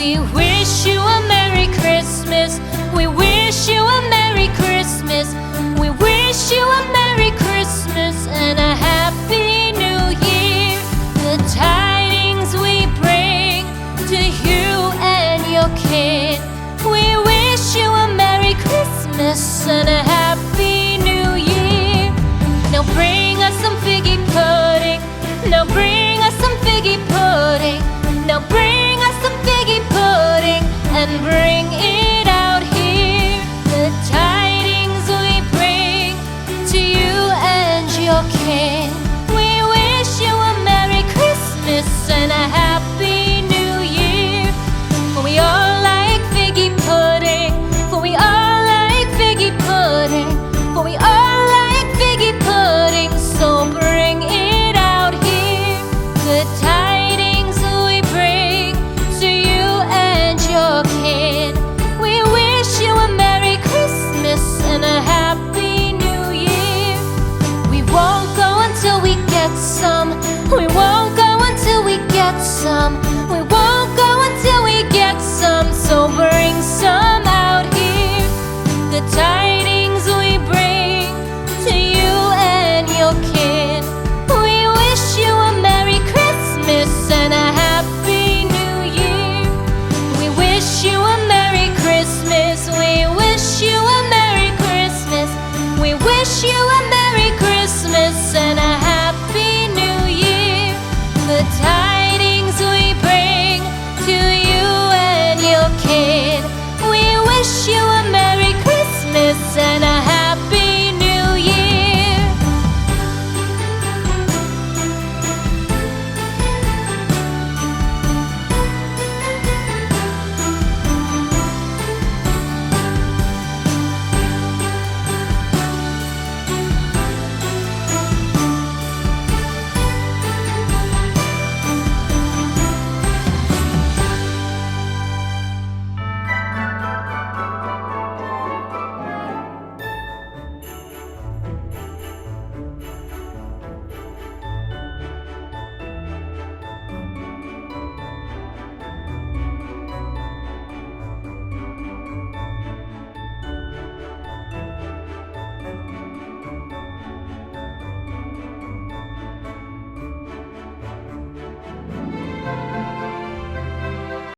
We wish you a Merry Christmas. We wish you a Merry Christmas. We wish you a Merry Christmas and a Happy New Year. The tidings we bring to you and your kin. We wish you a Merry Christmas and a Happy New Year. Now bring us some figgy pudding. Now bring us some figgy pudding. Now bring us some figgy pudding and bring it out here. The tidings we bring to you and your kin. We wish you a Merry Christmas and a Happy New Year. For we all like figgy pudding. For we all like figgy pudding. For we all like figgy pudding. So bring it out here. The tidings we bring to you and your kin. We wish you a Merry Christmas and a Happy New Year. We won't go until we get some